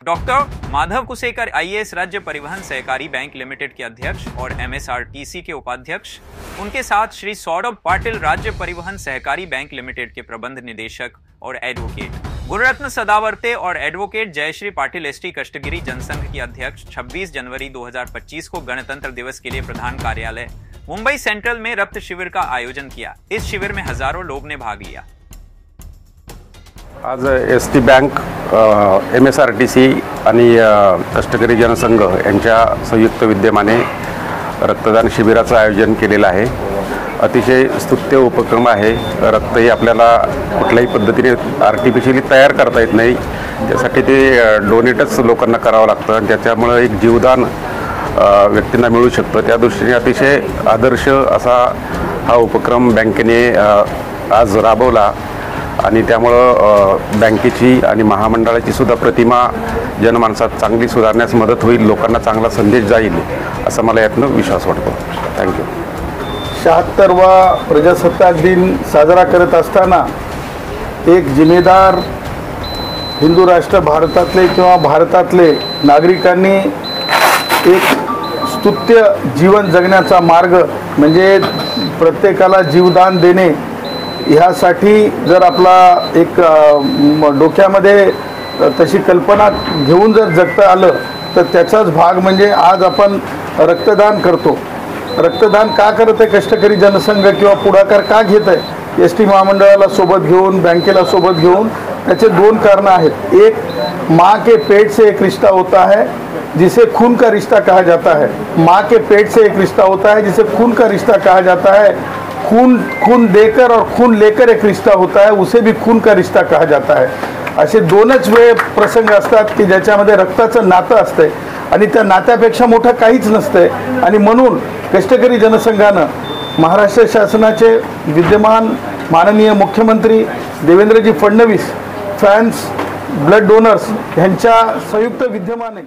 Doctor Madhav Kusekar IAS राज्य परिवहन सहकारी बैंक लिमिटेड के अध्यक्ष और एमएसआरटीसी के उपाध्यक्ष, उनके साथ श्री सौरभ पाटिल राज्य परिवहन सहकारी बैंक लिमिटेड के प्रबंध निदेशक और एडवोकेट, गुरुरत्न सदावर्ते और एडवोकेट जयश्री पाटिल एसटी कष्टगिरी जनसंघ की अध्यक्ष 26 जनवरी 2025 को गणतंत्र दिवस के लिए प्रधान कार्यालय मुंबई सेंट्रल में रक्त शिविर का आयोजन किया। इस शिविर में हजारों लोग ने भाग लिया। आज एसटी बँक, एमएसआरटीसी आणि कष्टकरी जनसंघ यांच्या संयुक्त विद्यमाने रक्तदान शिबिराचं आयोजन केलेलं आहे। अतिशय स्तुत्य उपक्रम आहे। रक्त हे आपल्याला कुठल्याही पद्धतीने आर्टिफिशियली तयार करता येत नाही, त्यासाठी ते डोनेटच लोकांना करावं लागतं आणि त्याच्यामुळे एक जीवदान व्यक्तींना मिळू शकतं। त्या दृष्टीने अतिशय आदर्श असा हा उपक्रम बँकेने आज राबवला आणि त्यामुळे बँकेची आणि महामंडळाची सुद्धा प्रतिमा जनमानसात चांगली सुधारण्यास मदत होईल, लोकांना चांगला संदेश जाईल असा मला यातनं विश्वास वाटतो। थँक्यू। 76वा प्रजासत्ताक दिन साजरा करत असताना एक जिम्मेदार हिंदू राष्ट्र भारतातले किंवा भारतातले नागरिकांनी एक स्तुत्य जीवन जगण्याचा मार्ग म्हणजे प्रत्येकाला जीवदान देणे ह्यासाठी जर आपला एक डोक्यामध्ये तशी कल्पना घेऊन जर जगता आलं तर त्याचाच भाग म्हणजे आज आपण रक्तदान करतो। रक्तदान का करत आहे कष्टकरी जनसंघ किंवा पुढाकार का घेत आहे एसटी महामंडळाला सोबत घेऊन, बँकेला सोबत घेऊन? त्याचे दोन कारण आहेत। एक, माँ के पेट से एक रिश्ता होता है जिसे खून का रिश्ता कहा जाता है। माँ के पेट से एक रिश्ता होता है जिसे खून का रिश्ता कहा जाता है। खून देकर और खून लेकर एक रिश्ता होता है, उसे भी खून का रिश्ता कहा जाता है। असे दोनच वेळ प्रसंग असतात की ज्याच्यामध्ये रक्ताचं नातं असते आणि त्या नात्यापेक्षा मोठं काहीच नसते। आणि म्हणून कष्टकरी जनसंघानं महाराष्ट्र शासनाचे विद्यमान माननीय मुख्यमंत्री देवेंद्रजी फडणवीस, फॅन्स, ब्लड डोनर्स यांच्या संयुक्त विद्यमाने